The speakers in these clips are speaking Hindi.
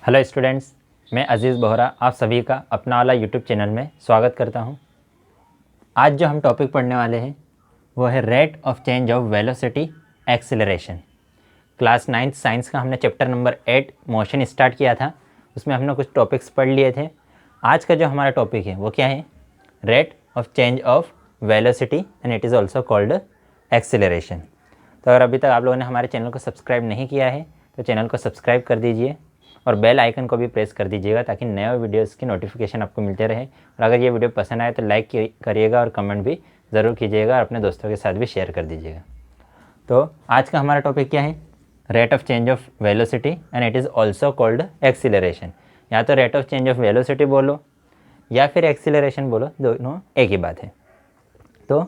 हेलो स्टूडेंट्स, मैं अजीज़ बोहरा आप सभी का अपना वाला यूट्यूब चैनल में स्वागत करता हूं। आज जो हम टॉपिक पढ़ने वाले हैं वो है rate of change of velocity acceleration. Class 9th science का हमने चैप्टर नंबर 8 मोशन स्टार्ट किया था, उसमें हमने कुछ टॉपिक्स पढ़ लिए थे। आज का जो हमारा टॉपिक है वो क्या है? Rate of change of velocity and it is also called acceleration. तो अगर अभी तक आप लोगों ने हमारे चैनल को सब्सक्राइब नहीं किया है तो चैनल को सब्सक्राइब कर दीजिए और बेल आइकन को भी प्रेस कर दीजिएगा ताकि नए वीडियोस की नोटिफिकेशन आपको मिलते रहे। और अगर ये वीडियो पसंद आए तो लाइक करिएगा और कमेंट भी ज़रूर कीजिएगा और अपने दोस्तों के साथ भी शेयर कर दीजिएगा। तो आज का हमारा टॉपिक क्या है? Rate of change of velocity and it is also called acceleration. या तो rate of change of velocity बोलो या फिर एक्सीलरेशन बोलो, दोनों एक ही बात है। तो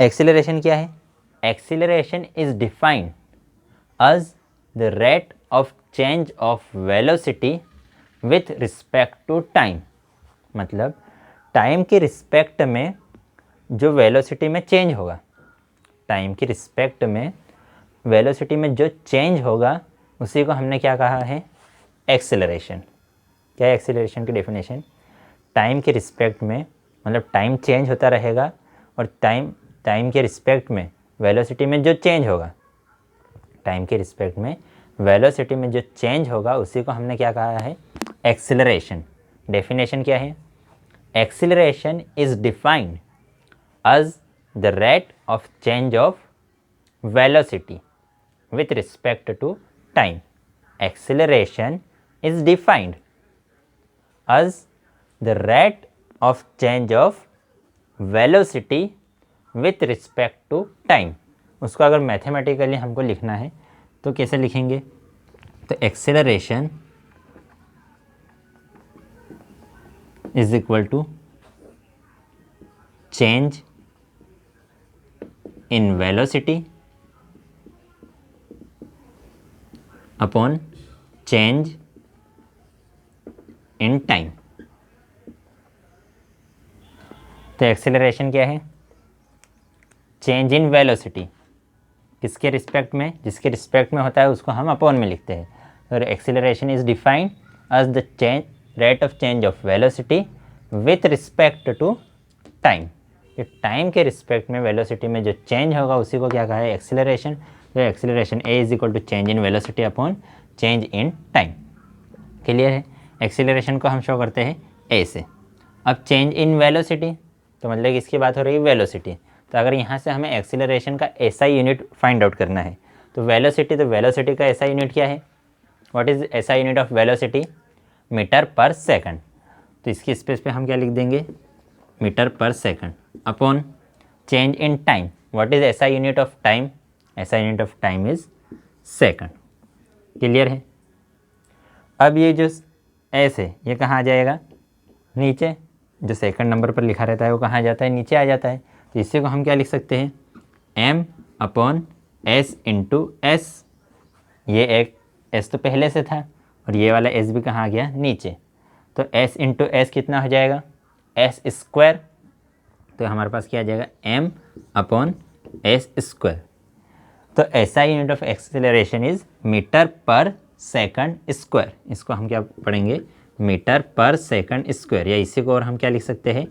एक्सीलरेशन क्या है? Acceleration is defined as the rate of change of velocity with respect to time. मतलब टाइम के रिस्पेक्ट में जो वेलोसिटी में चेंज होगा, टाइम की रिस्पेक्ट में वेलोसिटी में जो चेंज होगा उसी को हमने क्या कहा है? एक्सीलरेशन। क्या है एक्सीलरेशन की डेफिनेशन? टाइम के रिस्पेक्ट में, मतलब टाइम चेंज होता रहेगा और टाइम के रिस्पेक्ट में वेलोसिटी में जो चेंज होगा, टाइम के रिस्पेक्ट में वेलोसिटी में जो चेंज होगा उसी को हमने क्या कहा है? एक्सीलरेशन। डेफिनेशन क्या है? Acceleration is defined as the rate of change of velocity with respect to time. Acceleration is defined as the rate of change of velocity with respect to time. उसको अगर मैथमेटिकली हमको लिखना है तो कैसे लिखेंगे? तो acceleration is equal to change in velocity upon change in time. तो एक्सेलरेशन क्या है? Change in velocity. किसके रिस्पेक्ट में? जिसके रिस्पेक्ट में होता है उसको हम अपॉन में लिखते हैं। और acceleration is defined as the change rate of change of velocity with respect to time. ये टाइम के रिस्पेक्ट में वेलोसिटी में जो चेंज होगा उसी को क्या कहा है? एक्सीलरेशन। तो acceleration a is equal to change in velocity upon change in time. Clear है? एक्सीलरेशन को हम शो करते हैं ए से। अब चेंज इन वेलोसिटी तो मतलब इसकी बात हो रही है वेलोसिटी। तो अगर यहाँ से हमें एक्सीलरेशन का एसआई यूनिट फाइंड आउट करना है तो वेलोसिटी का एसआई यूनिट क्या है? What is SI unit of velocity? Metre per second. तो इसकी स्पेस पे हम क्या लिख देंगे? Metre per second upon change in time. What is SI unit of time? SI unit of time is second. Clear है? अब ये जो एस है ये कहाँ आ जाएगा? नीचे। जो सेकंड नंबर पर लिखा रहता है वो कहाँ आ जाता है? नीचे आ जाता है। तो इसी को हम क्या लिख सकते हैं? m upon S into S. ये एक s तो पहले से था और ये वाला s भी कहाँ आ गया? नीचे। तो s इंटू एस कितना हो जाएगा? s square. तो हमारे पास क्या आ जाएगा? m upon S square. तो SI unit of acceleration is metre per second square. इसको हम क्या पढ़ेंगे? Metre per second square. या इसी को और हम क्या लिख सकते हैं?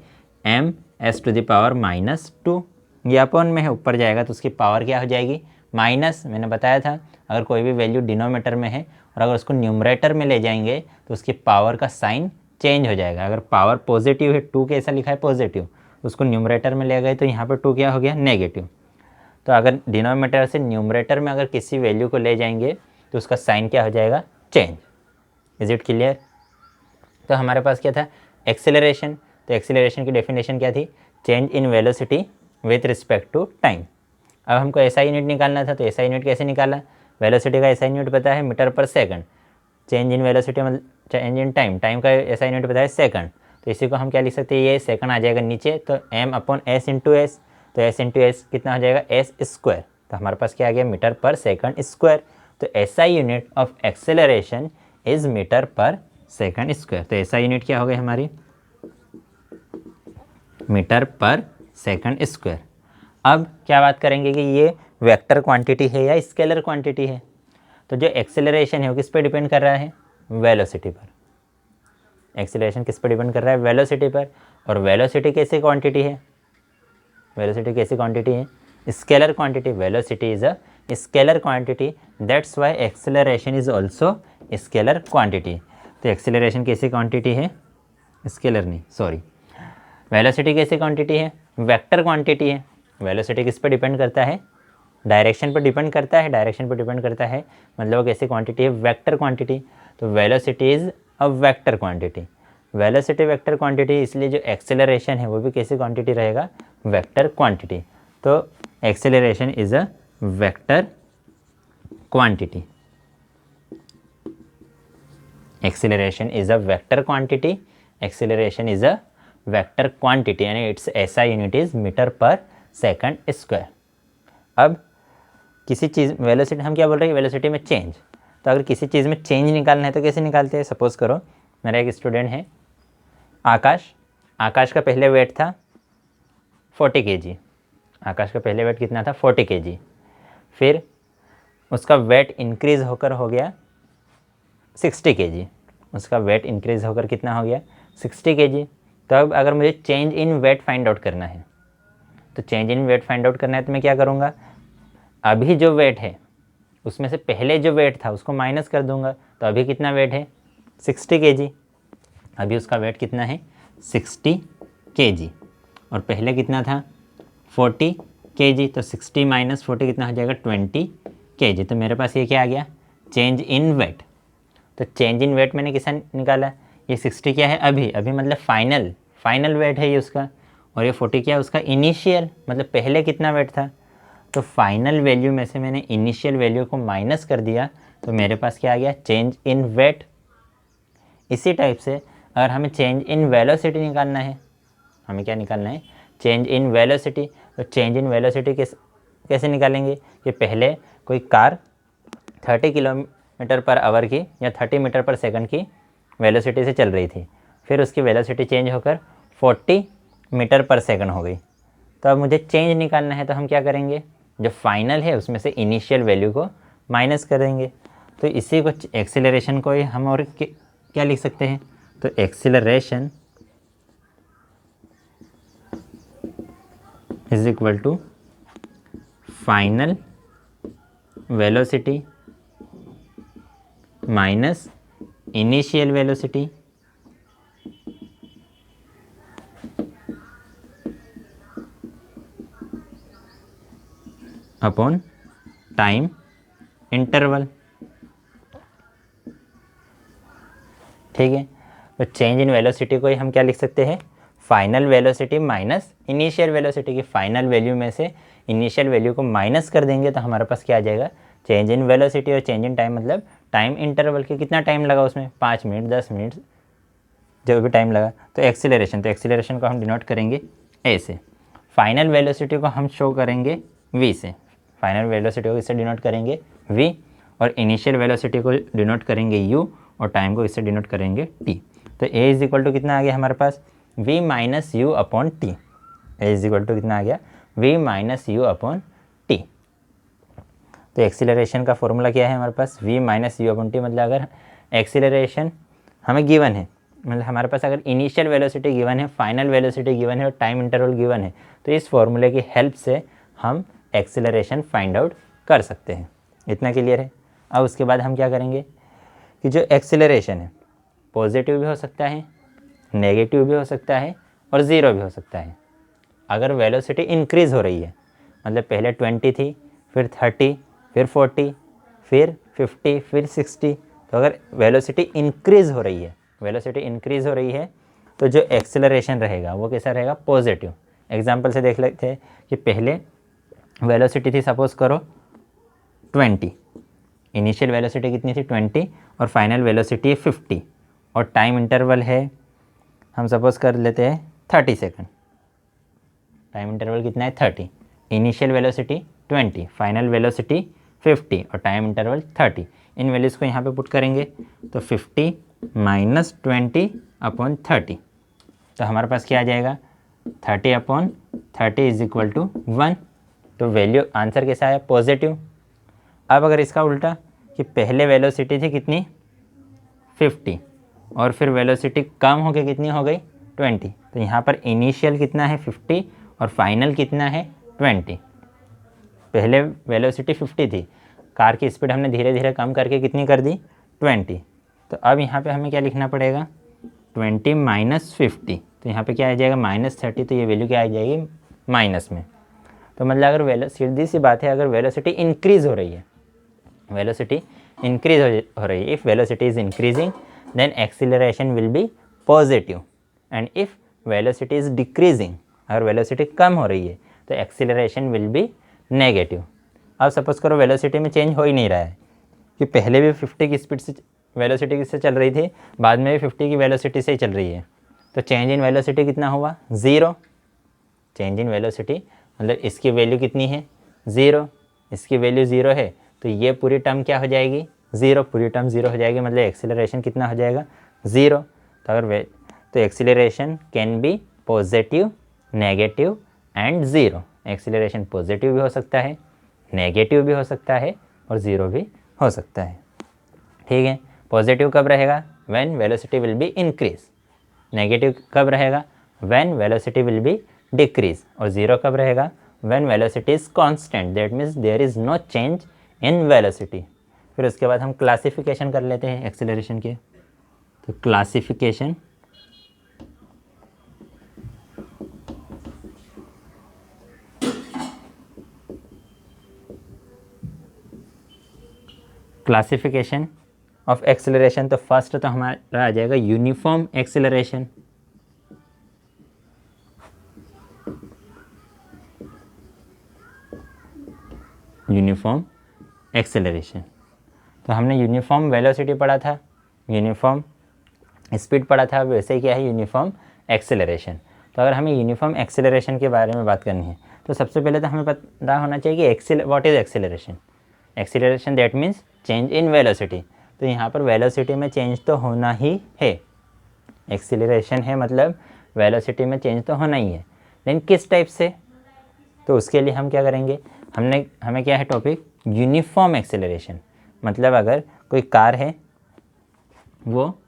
m s to the power -2। ये अपॉन में है, ऊपर जाएगा तो उसकी पावर क्या हो जाएगी? माइनस। मैंने बताया था अगर कोई भी वैल्यू डिनोमीटर में है और अगर उसको न्यूमरेटर में ले जाएंगे तो उसकी पावर का साइन चेंज हो जाएगा। अगर पावर पॉजिटिव है, 2 कैसा लिखा है? पॉजिटिव, उसको न्यूमरेटर में ले गए तो यहाँ पर 2 क्या हो गया? नेगेटिव। तो अगर डिनोमीटर से न्यूमरेटर में अगर किसी वैल्यू को ले जाएंगे तो उसका साइन क्या हो जाएगा? चेंज। Is it clear? तो हमारे पास क्या था? एक्सेलरेशन। तो एक्सेलरेशन की डेफिनेशन क्या थी? Change in velocity with respect to time. अब हमको ऐसा यूनिट निकालना था तो ऐसा यूनिट कैसे निकाला? वेलोसिटी का ऐसा यूनिट पता है metre per second. Change in velocity मतलब चेंज इन टाइम, टाइम का ऐसा यूनिट पता है सेकंड। तो इसी को हम क्या लिख सकते हैं? ये सेकंड आ जाएगा नीचे तो m upon S into S. तो s इंटू एस कितना हो जाएगा? S square. तो हमारे पास क्या आ गया? Metre per second square. तो SI unit of acceleration is metre per second square. तो ऐसा यूनिट क्या हो गई हमारी? Metre per second square. अब क्या बात करेंगे कि ये वेक्टर क्वांटिटी है या स्केलर क्वांटिटी है? तो जो एक्सेलरेशन है वो किस पे डिपेंड कर रहा है? वेलोसिटी पर। एक्सीलरेशन किस पर डिपेंड कर रहा है? वेलोसिटी पर। और वेलोसिटी कैसी क्वांटिटी है? वेलोसिटी कैसी क्वांटिटी है? Scalar quantity. Velocity is a scalar quantity, that's why acceleration is also scalar quantity. तो एक्सेलरेशन कैसी क्वांटिटी है? स्केलर नहीं, सॉरी। वेलोसिटी कैसी क्वांटिटी है? वेक्टर क्वांटिटी है। वेलोसिटी किस पर डिपेंड करता है? डायरेक्शन पर डिपेंड करता है। डायरेक्शन पर डिपेंड करता है मतलब वो कैसी क्वांटिटी है? Vector quantity. तो velocity is a vector quantity. Velocity vector quantity, इसलिए जो एक्सेलरेशन है वो भी कैसी क्वांटिटी रहेगा? Vector quantity. तो acceleration is a vector quantity. Acceleration is a vector quantity. Acceleration is a vector quantity यानी इट्स ऐसा unit is metre per second square. अब किसी चीज़ वेलोसिटी हम क्या बोल रहे हैं? वेलोसिटी में चेंज। तो अगर किसी चीज़ में चेंज निकालना है तो कैसे निकालते हैं? सपोज करो मेरा एक स्टूडेंट है आकाश। आकाश का पहले वेट था 40 kg। आकाश का पहले वेट कितना था? 40 kg। फिर उसका वेट इंक्रीज़ होकर हो गया 60 kg। उसका वेट इंक्रीज़ होकर कितना हो गया? 60 kg। तो अब अगर मुझे change in weight find out करना है, तो change in weight find out करना है तो मैं क्या करूँगा? अभी जो वेट है उसमें से पहले जो वेट था उसको माइनस कर दूंगा। तो अभी कितना वेट है? 60 kg। अभी उसका वेट कितना है? 60 kg। और पहले कितना था? 40 kg। तो 60 माइनस 40 कितना हो जाएगा? 20 kg। तो मेरे पास ये क्या आ गया? Change in weight. तो चेंज इन वेट मैंने किसा निकाला? ये 60 क्या है? अभी अभी मतलब फाइनल वेट है ये उसका। और ये 40 क्या है? उसका इनिशियल, मतलब पहले कितना वेट था। तो फाइनल वैल्यू में से मैंने इनिशियल वैल्यू को माइनस कर दिया, तो मेरे पास क्या आ गया? Change in weight. इसी टाइप से अगर हमें चेंज इन वेलोसिटी निकालना है, हमें क्या निकालना है? Change in velocity. तो चेंज इन वेलोसिटी कैसे निकालेंगे? कि पहले कोई कार 30 किलोमीटर पर आवर की या 30 मीटर पर सेकंड की वेलोसिटी से चल रही थी, फिर उसकी वेलोसिटी चेंज होकर 40 मीटर पर सेकंड हो गई। तो अब मुझे चेंज निकालना है तो हम क्या करेंगे? जो फाइनल है उसमें से इनिशियल वैल्यू को माइनस करेंगे। तो इसी को एक्सीलरेशन को ही हम और क्या लिख सकते हैं? तो acceleration is equal to final velocity minus initial velocity upon time interval. ठीक है। तो चेंज इन वेलोसिटी को ही हम क्या लिख सकते हैं? Final velocity minus initial velocity की फाइनल वैल्यू में से इनिशियल वैल्यू को माइनस कर देंगे तो हमारे पास क्या आ जाएगा? Change in velocity. और चेंज इन टाइम मतलब टाइम इंटरवल के कितना टाइम लगा उसमें? 5 मिनट, 10 मिनट, जो भी टाइम लगा। तो एक्सीलरेशन को हम डिनोट करेंगे ऐसे। फाइनल वेलोसिटी को हम शो करेंगे v से। फाइनल वेलोसिटी को इससे डिनोट करेंगे v, और इनिशियल वेलोसिटी को डिनोट करेंगे u, और टाइम को इससे डिनोट करेंगे t। तो a इज इक्वल टू कितना आ गया हमारे पास? v minus u upon t. a is equal to कितना आ गया? v minus u upon t. तो एक्सीलरेशन का फॉर्मूला क्या है हमारे पास? v minus u upon t. मतलब अगर एक्सीलरेशन हमें गिवन है, मतलब हमारे पास अगर इनिशियल वेलोसिटी गिवन है, फाइनल वेलोसिटी गिवन है और टाइम इंटरवल गिवन है, तो इस फॉर्मूले की हेल्प से हम एक्सीलरेशन फाइंड आउट कर सकते हैं। इतना क्लियर है। अब उसके बाद हम क्या करेंगे कि जो एक्सीलरेशन है पॉजिटिव भी हो सकता है, नेगेटिव भी हो सकता है और ज़ीरो भी हो सकता है। अगर वेलोसिटी इंक्रीज़ हो रही है, मतलब पहले 20 थी, फिर 30, फिर 40, फिर 50, फिर 60, तो अगर वेलोसिटी इंक्रीज़ हो रही है तो जो एक्सेलरेशन रहेगा वो कैसा रहेगा? पॉजिटिव। एग्जांपल से देख लेते हैं कि पहले वेलोसिटी थी सपोज करो 20, इनिशियल वेलोसिटी कितनी थी? 20, और फाइनल वेलोसिटी है 50, और टाइम इंटरवल है हम सपोज कर लेते हैं 30 सेकंड। टाइम इंटरवल कितना है? 30। इनिशियल वेलोसिटी 20, फाइनल वेलोसिटी 50 और टाइम इंटरवल 30। इन वैल्यूज़ को यहाँ पे पुट करेंगे तो 50 माइनस 20 अपॉन 30, तो हमारे पास क्या आ जाएगा? 30 अपॉन 30 इज इक्वल टू 1। तो वैल्यू आंसर कैसा आया? पॉजिटिव। अब अगर इसका उल्टा कि पहले वेलोसिटी थी कितनी? 50 और फिर वेलोसिटी कम होकर कितनी हो गई 20। तो यहाँ पर इनिशियल कितना है 50 और फाइनल कितना है 20। पहले वेलोसिटी 50 थी, कार की स्पीड हमने धीरे धीरे कम करके कितनी कर दी 20। तो अब यहाँ पे हमें क्या लिखना पड़ेगा 20 माइनस 50। तो यहाँ पे क्या आ जाएगा -30। तो ये वैल्यू क्या आ जाएगी माइनस में। तो मतलब अगर सीधी सी बात है, अगर वेलोसिटी इंक्रीज़ हो रही है, वेलोसिटी इंक्रीज हो रही है, if velocity is increasing then acceleration will be positive and if velocity is decreasing, अगर वेलोसिटी कम हो रही है तो एक्सीलरेशन विल बी नेगेटिव। अब सपोज़ करो वेलोसिटी में चेंज हो ही नहीं रहा है कि पहले भी 50 की स्पीड से वेलोसिटी से चल रही थी, बाद में भी 50 की वेलोसिटी से ही चल रही है, तो चेंज इन वेलोसिटी कितना हुआ 0। चेंज इन वेलोसिटी मतलब इसकी वैल्यू कितनी है 0, इसकी वैल्यू 0 है, तो ये पूरी टर्म क्या हो जाएगी 0, पूरी टर्म 0 हो जाएगी, मतलब एक्सीलरेशन कितना हो जाएगा 0। तो अगर तो acceleration can be positive, negative and 0। Acceleration positive भी हो सकता है, नेगेटिव भी हो सकता है और 0 भी हो सकता है। ठीक है, पॉजिटिव कब रहेगा when velocity will be increase, negative कब रहेगा when velocity will be decrease, और 0 कब रहेगा when velocity is constant, that means there is no change in velocity. फिर उसके बाद हम क्लासिफिकेशन कर लेते हैं एक्सेलरेशन के। तो क्लासिफिकेशन क्लासिफिकेशन ऑफ एक्सेलरेशन, तो फर्स्ट तो हमारा आ जाएगा यूनिफॉर्म एक्सेलरेशन। यूनिफॉर्म एक्सेलरेशन, तो हमने यूनिफॉर्म वेलोसिटी पढ़ा था, यूनिफॉर्म स्पीड पढ़ा था, वैसे ही क्या है यूनिफॉर्म एक्सेलरेशन। तो अगर हमें यूनिफॉर्म एक्सेलरेशन के बारे में बात करनी है तो सबसे पहले तो हमें पता होना चाहिए कि what is acceleration. Acceleration that means change in velocity. तो यहाँ पर वेलोसिटी में चेंज तो होना ही है, एक्सेलरेशन है मतलब वेलोसिटी में चेंज तो होना ही है, लेकिन किस टाइप से, तो उसके लिए हम क्या करेंगे, हमें क्या है टॉपिक यूनिफॉर्म एक्सेलरेशन। मतलब अगर कोई कार है वो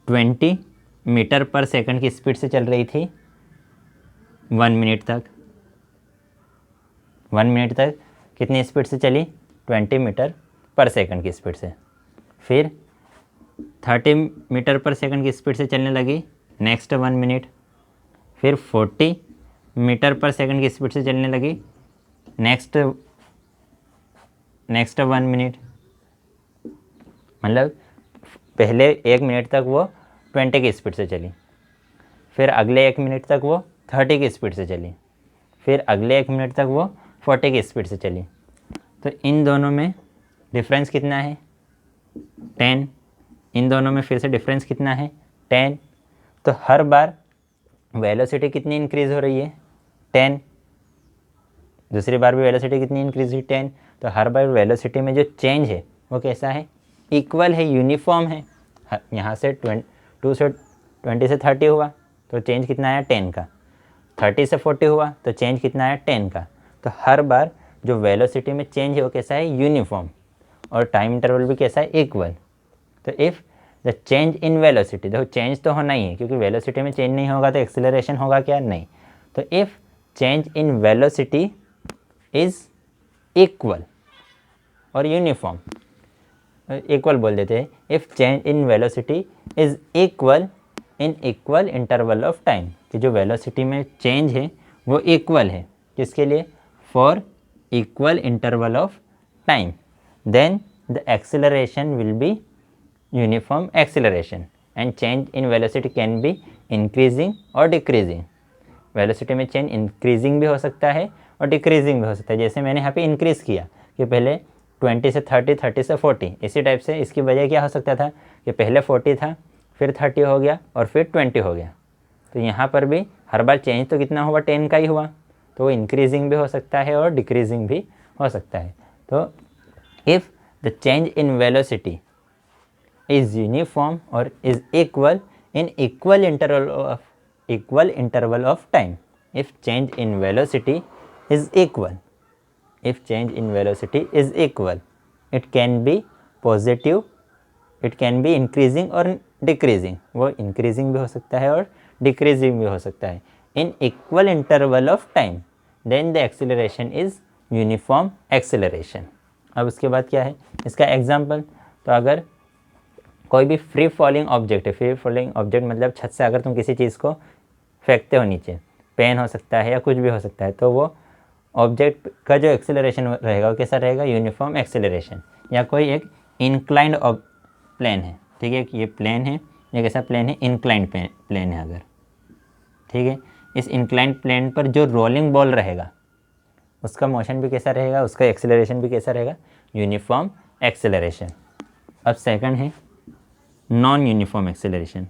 20 मीटर पर सेकंड की स्पीड से चल रही थी 1 मिनट तक, 1 मिनट तक कितनी स्पीड से चली 20 मीटर पर सेकंड की स्पीड से, फिर 30 मीटर पर सेकंड की स्पीड से चलने लगी नेक्स्ट 1 मिनट, फिर 40 मीटर पर सेकंड की स्पीड से चलने लगी नेक्स्ट 1 मिनट। मतलब पहले 1 मिनट तक वो 20 की स्पीड से चली, फिर अगले 1 मिनट तक वो 30 की स्पीड से चली, फिर अगले 1 मिनट तक वो 40 की स्पीड से चली। तो इन दोनों में डिफरेंस कितना है 10, इन दोनों में फिर से डिफरेंस कितना है 10। तो हर बार वेलोसिटी कितनी इंक्रीज़ हो रही है 10, दूसरी बार भी वेलोसिटी कितनी इंक्रीज हुई 10। तो हर बार वेलोसिटी में जो चेंज है वो कैसा है इक्वल है, यूनिफॉर्म है। यहाँ से 20 से 30 हुआ तो चेंज कितना आया 10 का, 30 से 40 हुआ तो चेंज कितना आया 10 का। तो हर बार जो वेलोसिटी में चेंज है वो कैसा है यूनिफॉर्म, और टाइम इंटरवल भी कैसा है इक्वल। तो if the change in velocity, देखो चेंज तो होना ही है क्योंकि वेलोसिटी में चेंज नहीं होगा तो एक्सेलरेशन होगा क्या, नहीं। तो if change in velocity is equal और यूनिफॉर्म, इक्वल बोल देते हैं, if change in velocity is equal in equal interval of time, कि जो वेलोसिटी में चेंज है वो इक्वल है किसके लिए, for equal interval of time, then the acceleration will be uniform acceleration and change in velocity can be increasing और डिक्रीजिंग। वेलोसिटी में चेंज इंक्रीजिंग भी हो सकता है और डिक्रीजिंग भी हो सकता है। जैसे मैंने यहाँ पे इंक्रीज़ किया कि पहले 20 से 30, 30 से 40, इसी टाइप से इसकी वजह क्या हो सकता था कि पहले 40 था, फिर 30 हो गया और फिर 20 हो गया। तो यहाँ पर भी हर बार चेंज तो कितना हुआ 10 का ही हुआ, तो वो इंक्रीजिंग भी हो सकता है और डिक्रीजिंग भी हो सकता है। तो if the change in velocity is uniform और is equal in equal interval of time, if change in velocity is equal, if change in velocity is equal, it can be positive, it can be increasing और डिक्रीजिंग, वो इंक्रीजिंग भी हो सकता है और डिक्रीजिंग भी हो सकता है, in equal interval of time, then the acceleration is uniform acceleration. अब उसके बाद क्या है इसका एग्जाम्पल, तो अगर कोई भी फ्री फॉलिंग ऑब्जेक्ट है, फ्री फॉलिंग ऑब्जेक्ट मतलब छत से अगर तुम किसी चीज़ को फेंकते हो नीचे, पेन हो सकता है या कुछ भी हो सकता है, तो वो ऑब्जेक्ट का जो एक्सेलरेशन रहेगा वो कैसा रहेगा, यूनिफॉर्म एक्सेलरेशन। या कोई एक इंक्लाइंड प्लेन है, ठीक है, ये प्लेन है, ये कैसा प्लेन है, इंक्लाइंड प्लेन है अगर, ठीक है, इस इंक्लाइंड प्लेन पर जो रोलिंग बॉल रहेगा उसका मोशन भी कैसा रहेगा, उसका एक्सेलरेशन भी कैसा रहेगा, यूनिफॉर्म एक्सेलरेशन। अब सेकंड है non uniform acceleration.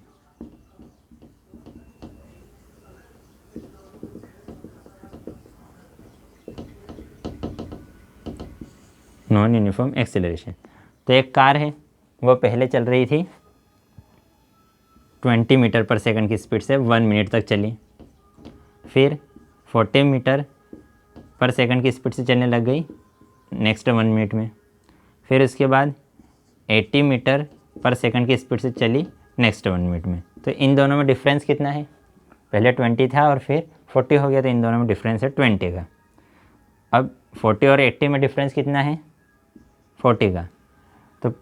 Non uniform acceleration, तो एक कार है वो पहले चल रही थी 20 मीटर पर सेकंड की स्पीड से 1 मिनट तक चली, फिर 40 मीटर पर सेकंड की स्पीड से चलने लग गई नेक्स्ट 1 मिनट में, फिर उसके बाद 80 मीटर पर सेकंड की स्पीड से चली नेक्स्ट 1 मिनट में। तो इन दोनों में डिफरेंस कितना है, पहले 20 था और फिर 40 हो गया, तो इन दोनों में डिफरेंस है 20 का। अब 40 और 80 में डिफरेंस कितना है, 40 का। तो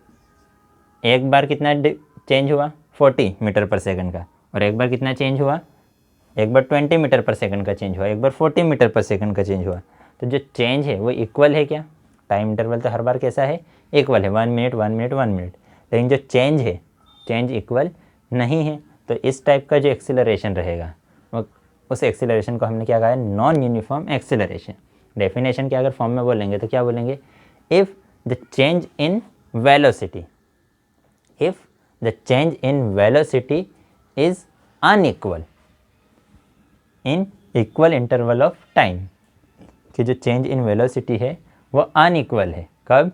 एक बार कितना चेंज हुआ, 40 मीटर पर सेकंड का, और एक बार कितना चेंज हुआ, एक बार 20 मीटर पर सेकंड का चेंज हुआ, एक बार 40 मीटर पर सेकंड का चेंज हुआ। तो जो चेंज है वो इक्वल है क्या, टाइम इंटरवल तो हर बार कैसा है, इक्वल है, 1 मिनट 1 मिनट 1 मिनट, लेकिन जो चेंज है चेंज इक्वल नहीं है। तो इस टाइप का जो एक्सीलरेशन रहेगा वो, उस एक्सीलरेशन को हमने क्या कहा है, नॉन यूनिफॉर्म एक्सीलरेशन। डेफिनेशन के अगर फॉर्म में बोलेंगे तो क्या बोलेंगे, if the change in velocity, if the change in velocity is unequal in equal interval of time, कि जो चेंज इन वेलोसिटी है वो अनइक्वल है, कब,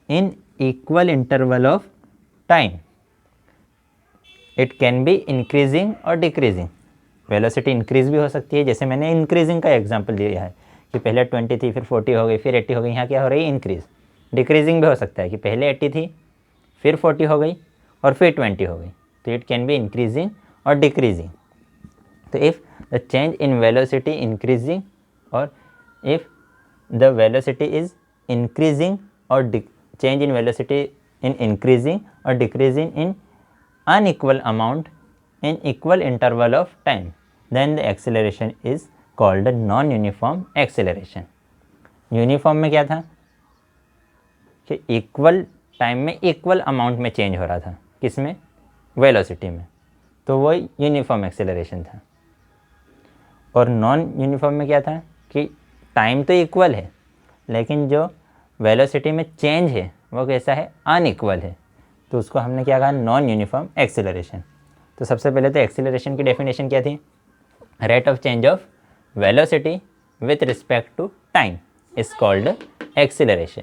इन equal interval of time, it can be increasing और डिक्रीजिंग। वेलोसिटी इंक्रीज भी हो सकती है, जैसे मैंने इंक्रीजिंग का एग्जांपल दिया है कि पहले 20 थी फिर 40 हो गई फिर 80 हो गई, यहाँ क्या हो रही है, इंक्रीज। डिक्रीजिंग भी हो सकता है कि पहले 80 थी फिर 40 हो गई और फिर 20 हो गई, तो इट कैन बी इंक्रीजिंग और डिक्रीजिंग। तो if the change in velocity increasing और if the velocity is increasing और change in velocity in increasing और decreasing in unequal amount in equal interval of time, then the acceleration is called a non-uniform acceleration. Uniform में क्या था कि इक्वल टाइम में इक्वल अमाउंट में चेंज हो रहा था, किसमें, वेलोसिटी में, तो वो यूनिफॉर्म एक्सेलरेशन था। और नॉन यूनिफॉर्म में क्या था कि टाइम तो इक्वल है लेकिन जो वेलोसिटी में चेंज है वो कैसा है, अनइक्वल है, तो उसको हमने क्या कहा, नॉन यूनिफॉर्म एक्सेलरेशन। तो सबसे पहले तो एक्सेलरेशन की डेफिनेशन क्या थी, rate of change of velocity with respect to time is called acceleration.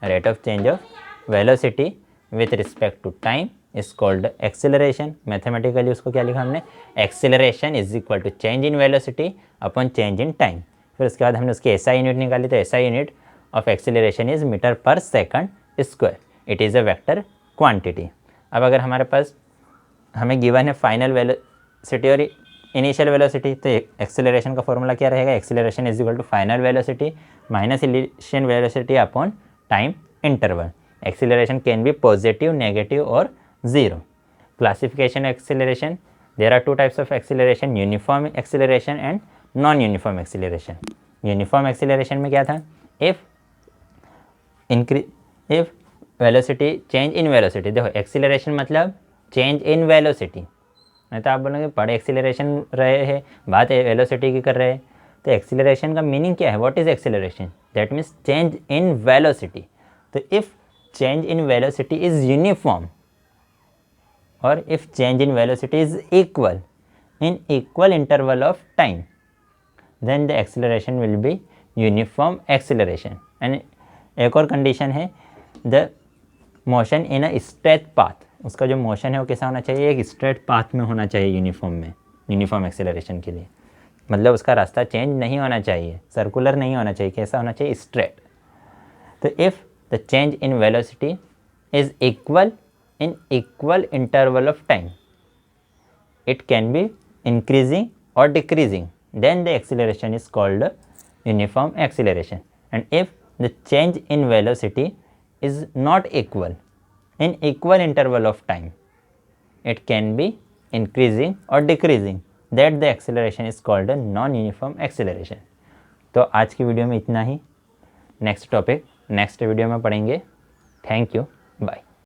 Rate of change of velocity with respect to time is called acceleration. Mathematically उसको क्या लिखा हमने, acceleration is equal to change in velocity upon change in time. फिर उसके बाद हमने उसकी एसआई यूनिट निकाली, तो SI unit of acceleration is metre per second square, it is a vector quantity. अब अगर हमारे पास हमें गिवन है फाइनल वेलोसिटी और इनिशियल वेलोसिटी, तो एक्सेलरेशन का फॉर्मूला क्या रहेगा, acceleration is equal to final velocity minus initial velocity upon time interval. Acceleration can be positive, negative और zero. Classification acceleration, there are two types of acceleration, uniform acceleration and non uniform acceleration. Uniform acceleration में क्या था, if velocity change in velocity, देखो एक्सीलरेशन मतलब चेंज इन वेलोसिटी, नहीं तो आप बोलोगे बड़े एक्सीलरेशन रहे हैं, बात वेलोसिटी की कर रहे हैं, तो एक्सीलरेशन का मीनिंग क्या है, what is acceleration, that means change in velocity. तो if change in velocity is uniform और if change in velocity is equal in equal interval of time, then the acceleration will be uniform acceleration. And एक और कंडीशन है, the motion in a straight path, उसका जो मोशन है वो कैसा होना चाहिए, एक स्ट्रेट पाथ में होना चाहिए यूनिफॉर्म में, यूनिफॉर्म एक्सेलरेशन के लिए, मतलब उसका रास्ता चेंज नहीं होना चाहिए, सर्कुलर नहीं होना चाहिए, कैसा होना चाहिए, स्ट्रेट। तो if the change in velocity is equal in equal interval of time. It can be increasing or decreasing. Then the acceleration is called uniform acceleration. And if the change in velocity is not equal in equal interval of time, it can be increasing or decreasing. That the acceleration is called a non-uniform acceleration. तो आज की वीडियो में इतना ही. नेक्स्ट टॉपिक नेक्स्ट वीडियो में पढ़ेंगे. Thank you. बाय.